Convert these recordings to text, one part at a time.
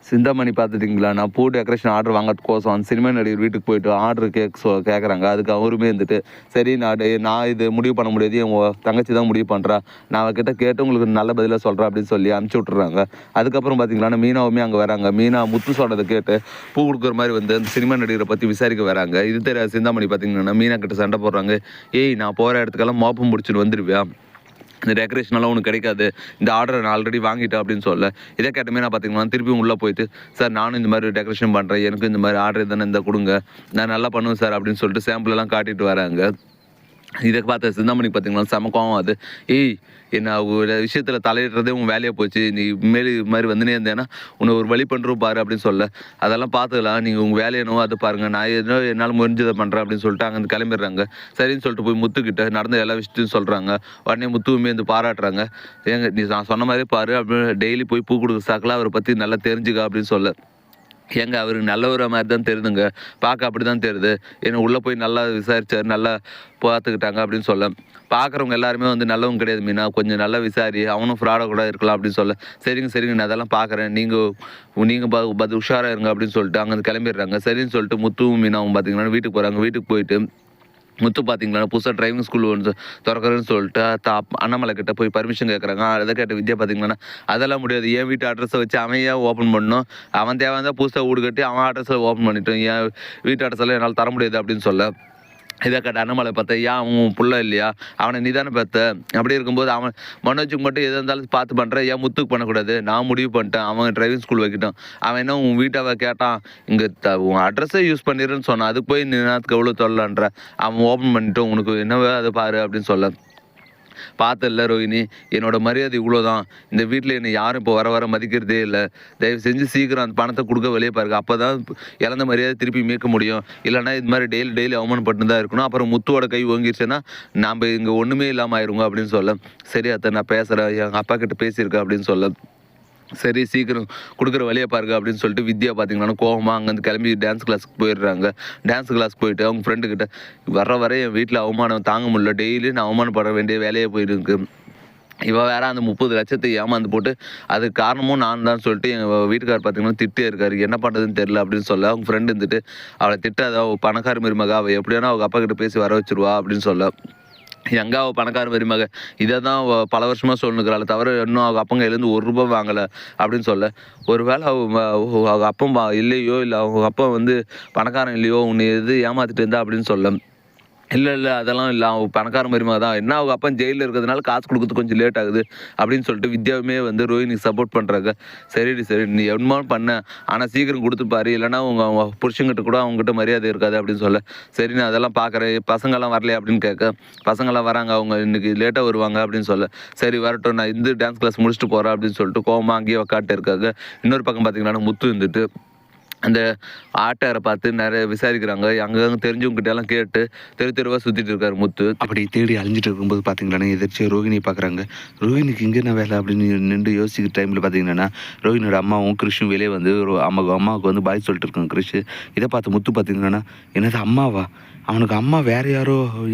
சிந்தாமணி பார்த்துட்டிங்களா, நான் பூ decoration order வாங்கிறதுக்கோசம் அந்த சினிமா நடிகர் வீட்டுக்கு போயிட்டு ஆர்டர் கேட்குறாங்க. அதுக்கு அவருமே இருந்துட்டு, சரி நான் இது முடிவு பண்ண முடியாது, என் தங்கச்சி தான் முடிவு பண்ணுறா, நான் அவகிட்ட கேட்டு உங்களுக்கு நல்ல பதிலாக சொல்கிறேன் அப்படின்னு சொல்லி அனுப்பிச்சி விட்டுறாங்க. அதுக்கப்புறம் பார்த்தீங்களா மீனாவுமே அங்கே வராங்க. மீனா முத்து சொல்கிறத கேட்டு பூ கொடுக்குற மாதிரி வந்து அந்த சினிமா நடிகரை பற்றி விசாரிக்க வராங்க. இது தெரியாது சிந்தாமணி பார்த்தீங்கன்னா மீனா கிட்ட சண்டை போடுறாங்க. ஏய், நான் போகிற இடத்துக்கெல்லாம் மோப்பம் பிடிச்சிட்டு வந்துடுவேன், இந்த டெக்கரேஷனெல்லாம் உனக்கு கிடைக்காது, இந்த ஆர்டரை நான் ஆல்ரெடி வாங்கிட்டேன் அப்படின்னு சொல்ல. இதை கேட்டமே நான் பார்த்தீங்கன்னா திருப்பியும் உள்ளே போயிட்டு, சார் நானும் இந்த மாதிரி டெக்கரேஷன் பண்ணுறேன், எனக்கு இந்த மாதிரி ஆர்டர் தானே இந்த கொடுங்க, நான் நல்லா பண்ணுவேன் சார் அப்படின்னு சொல்லிட்டு சாம்பிளெல்லாம் காட்டிட்டு வராங்க. இதை பார்த்த சிந்தாமணி பார்த்தீங்கன்னா செம கோவம். அது ஏய், என்ன ஒரு விஷயத்தில் தலையிடுறதே உன் வேலையாக போச்சு, நீ மேலே இது மாதிரி வந்துனே இருந்தேன்னா உன்னை ஒரு வழி பண்ணுறோம் பாரு அப்படின்னு சொல்ல. அதெல்லாம் பார்த்துக்கலாம், நீங்கள் உங்கள் வேலை என்னவோ அதை பாருங்கள், நான் ஏதோ என்னால் முடிஞ்சதை பண்ணுறேன் அப்படின்னு சொல்லிட்டு அங்கேருந்து கிளம்பிடுறாங்க. சரின்னு சொல்லிட்டு போய் முத்துக்கிட்ட நடந்த எல்லா விஷயத்தையும் சொல்கிறாங்க. உடனே முத்துவுமே வந்து பாராட்டுறாங்க. ஏங்க நீ நான் சொன்ன மாதிரியே பாரு அப்படின்னு டெய்லி போய் பூ கொடுக்குற சாக்கில் அவரை பற்றி நல்லா தெரிஞ்சுக்க அப்படின்னு சொல்ல. ஏங்க அவருக்கு நல்லவர மாதிரி தான் தெரியுதுங்க, பார்க்க அப்படி தான் தெரியுது, என்னை உள்ளே போய் நல்லா விசாரிச்சார், நல்லா பார்த்துக்கிட்டாங்க அப்படின்னு சொல்ல. பார்க்குறவங்க எல்லாருமே வந்து நல்லவங்க கிடையாது மீனா, கொஞ்சம் நல்லா விசாரி, அவனும் ஃப்ராடாக கூட இருக்கலாம் அப்படின்னு சொல்ல. சரிங்க நான் அதெல்லாம் பார்க்குறேன், நீங்கள் உஷாராக இருங்க அப்படின்னு சொல்லிட்டு அங்கேருந்து கிளம்பிடுறாங்க. சரின்னு சொல்லிட்டு முத்துவும் மீனாவும் பார்த்தீங்கன்னா வீட்டுக்கு போகிறாங்க. வீட்டுக்கு போயிட்டு முத்து பார்த்தீங்களா புதுசாக டிரைவிங் ஸ்கூல் ஒன்று திறக்கிறேன்னு சொல்லிட்டு அண்ணாமலை கிட்ட போய் பர்மிஷன் கேட்குறாங்க. அதை கேட்ட வித்யா பார்த்தீங்கன்னா அதெல்லாம் முடியாது, என் வீட்டு அட்ரஸை வச்சு அவன் ஏன் ஓப்பன் பண்ணணும், அவன் தேவை தான் புதுசாக வீடு கட்டி அவன் அட்ரஸில் ஓப்பன் பண்ணிட்டோம், என் வீட்டு அட்ரஸில் என்னால் தர முடியாது அப்படின்னு சொல்ல. இதை கேட்ட அண்ணாமலை பார்த்தா, ஏன் அவன் புள்ள இல்லையா, அவனை நீ தானே பெற்ற, அப்படி இருக்கும்போது அவன் மனோஜுக்கு மட்டும் எது இருந்தாலும் பார்த்து பண்ணுறேன், ஏன் முத்துக்கு பண்ணக்கூடாது, நான் முடிவு பண்ணிட்டேன், அவன் டிரைவிங் ஸ்கூல் வைக்கிட்டான், அவன் என்ன உன் வீட்டாவை கேட்டான், இங்கே உன் அட்ரஸை யூஸ் பண்ணிடுறேன்னு சொன்னான், அதுக்கு போய் நின்னத்துக்கு எவ்வளோ தொல்லன்ற, அவன் ஓப்பன் பண்ணிட்டோம், உனக்கு என்னவோ அதை பாரு அப்படின்னு சொல்ல. பார்த்தில்ல ரோஹினி, என்னோட மரியாதை இவ்வளோதான், இந்த வீட்டில் என்னை யாரும் இப்போ வர மதிக்கிறதே இல்லை, தயவு செஞ்சு சீக்கிரம் அந்த பணத்தை கொடுக்க வெளியே பாருங்க, அப்போ தான் இழந்த மரியாதை திருப்பி மீட்க முடியும், இல்லைனா இது மாதிரி டெய்லி அவமானப்பட்டு தான் இருக்கணும், அப்புறம் முத்துவோட கை ஓங்கிடுச்சுன்னா நாம் இங்கே ஒன்றுமே இல்லாமல் ஆயிருங்க அப்படின்னு சொல்ல. சரி அத்தை நான் பேசுகிறேன், எங்கள் அப்பா கிட்ட பேசியிருக்கேன் அப்படின்னு சொல்ல. சரி சீக்கிரம் கொடுக்குற வழியை பாருங்க அப்படின்னு சொல்லிட்டு வித்யா பார்த்தீங்கன்னா கோவமாக அங்கேருந்து கிளம்பி டான்ஸ் கிளாஸுக்கு போயிடுறாங்க. டான்ஸ் கிளாஸ்க்கு போயிட்டு அவங்க ஃப்ரெண்டுக்கிட்ட வர என் வீட்டில் அவமானம் தாங்க முடியல, டெய்லி நான் அவமானப்பட வேண்டிய வேலையே போயிருக்கு, இவள் வேற அந்த 30 லட்சத்தை ஏமாந்து போட்டு அதுக்கு காரணமும் நான் தான் சொல்லிட்டு எங்கள் வீட்டுக்காரர் பார்த்தீங்கன்னா திட்டே இருக்காரு, என்ன பண்ணுறதுன்னு தெரியல அப்படின்னு சொல்ல. அவங்க ஃப்ரெண்டு இருந்துட்டு அவளை திட்டாத, அவள் பணக்கார மருமக, அவள் எப்படியானா அவங்க அப்பா கிட்ட பேசி வர வச்சுருவா அப்படின்னு சொல்ல. எங்கே அவள் பணக்கார மருமக, இதை தான் பல வருஷமாக சொல்லுங்கிறாள் தவிர இன்னும் அவங்க அப்பங்க எழுந்து ₹1 வாங்கலை அப்படின்னு சொல்ல. ஒரு வேளை அவங்க அப்பம் இல்லையோ, இல்லை அவங்க அப்பா வந்து பணக்காரன் இல்லையோ, உன்னை எது ஏமாற்றிட்டு இருந்தா அப்படின்னு சொல்ல. இல்லை அதெல்லாம் இல்லை, அவன் பணக்கார மருமக தான், என்ன அவங்க அப்பா ஜெயிலில் இருக்கிறதுனால காசு கொடுக்குறது கொஞ்சம் லேட் ஆகுது அப்படின்னு சொல்லிட்டு வித்யாவுமே வந்து ரோஹினிக்கு சப்போர்ட் பண்ணுறாங்க. சரி நீ என்னமாலும் பண்ண, ஆனால் சீக்கிரம் கொடுத்துப்பாரு, இல்லைனா அவங்க புருஷங்கிட்ட கூட அவங்ககிட்ட மரியாதை இருக்காது அப்படின்னு சொல்ல. சரி நான் அதெல்லாம் பார்க்குறேன், பசங்கள்லாம் வரலையா அப்படின்னு கேட்க. பசங்கள்லாம் வராங்க, அவங்க இன்றைக்கி லேட்டாக வருவாங்க அப்படின்னு சொல்ல. சரி வரட்டும், நான் இந்த டான்ஸ் கிளாஸ் முடிச்சுட்டு போகிறேன் அப்படின்னு சொல்லிட்டு கோவமாக அங்கேயே உக்காட்டு இருக்காங்க. இன்னொரு பக்கம் பார்த்தீங்கன்னா முத்து இருந்துட்டு அந்த ஆட்டாரை பார்த்து நிறைய விசாரிக்கிறாங்க. அங்கங்கே தெரிஞ்சவங்ககிட்ட எல்லாம் கேட்டு தெருவாக சுற்றிட்டு இருக்காரு முத்து. அப்படி தேடி அழிஞ்சிட்டு இருக்கும்போது பார்த்தீங்கன்னா எதாச்சும் ரோஹிணியை பார்க்குறாங்க. ரோஹிணிக்கு இங்கே என்ன வேலை அப்படின்னு நின்று யோசிக்கிற டைமில் பார்த்தீங்கன்னா ரோஹினியோட அம்மாவும் கிறிஷும் வெளியே வந்து அம்மாவுக்கு வந்து பாய் சொல்லிட்டு இருக்காங்க கிறிஷு. இதை பார்த்து முத்து பார்த்தீங்கன்னா என்னது அம்மாவா, அவனுக்கு அம்மா வேறு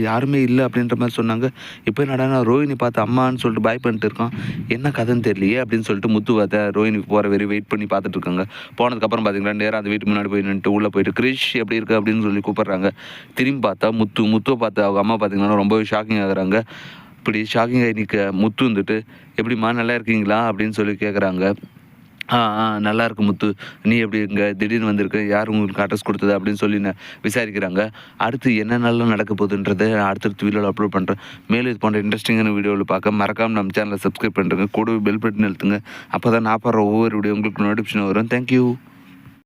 யாருமே இல்லை அப்படின்ற மாதிரி சொன்னாங்க. இப்போ என்னடா ரோஹினி பார்த்து அம்மான்னு சொல்லிட்டு பாய் பண்ணிட்டு இருக்கான், என்ன கதைன்னு தெரியலையே அப்படின்னு சொல்லிட்டு முத்து பார்த்த ரோஹினி போகிற வெயிட் பண்ணி பார்த்துட்டு இருக்காங்க. போனதுக்கப்புறம் பார்த்தீங்கன்னா நேராக அந்த வீட்டு முன்னாடி போய் நின்றுட்டு உள்ளே போயிட்டு கிரிஷ் எப்படி இருக்குது அப்படின்னு சொல்லி கூப்பிட்றாங்க. திரும்பி பார்த்தா முத்துவை பார்த்து அவங்க அம்மா பார்த்தீங்கன்னா ரொம்பவே ஷாக்கிங் ஆகுறாங்க. இப்படி ஷாக்கிங் ஆகி நிற்க முத்து வந்துட்டு எப்படிம்மா நல்லா இருக்கீங்களா அப்படின்னு சொல்லி கேட்குறாங்க. நல்லா இருக்கு முத்து, நீ எப்படி இங்கே திடீர்னு வந்திருக்க, யார் உங்களுக்கு அட்ரஸ் கொடுத்தது அப்படின்னு சொல்லி விசாரிக்கிறாங்க. அடுத்து என்னென்னலாம் நடக்க போகுதுன்றதை அடுத்தடுத்து வீடியோவில் அப்லோட் பண்ணுறேன். மேலும் இது போன்ற இன்ட்ரெஸ்டிங்கான வீடியோவில் பார்க்க மறக்காமல் நம்ம சேனலை சப்ஸ்கிரைப் பண்ணுறேங்க, கூடவே பெல் பட்டன் அழுத்துங்க, அப்போ தான் நான் பாடுற ஒவ்வொரு வீடியோ உங்களுக்கு நோட்டிஃபிகேஷன் வரும். தேங்க்யூ.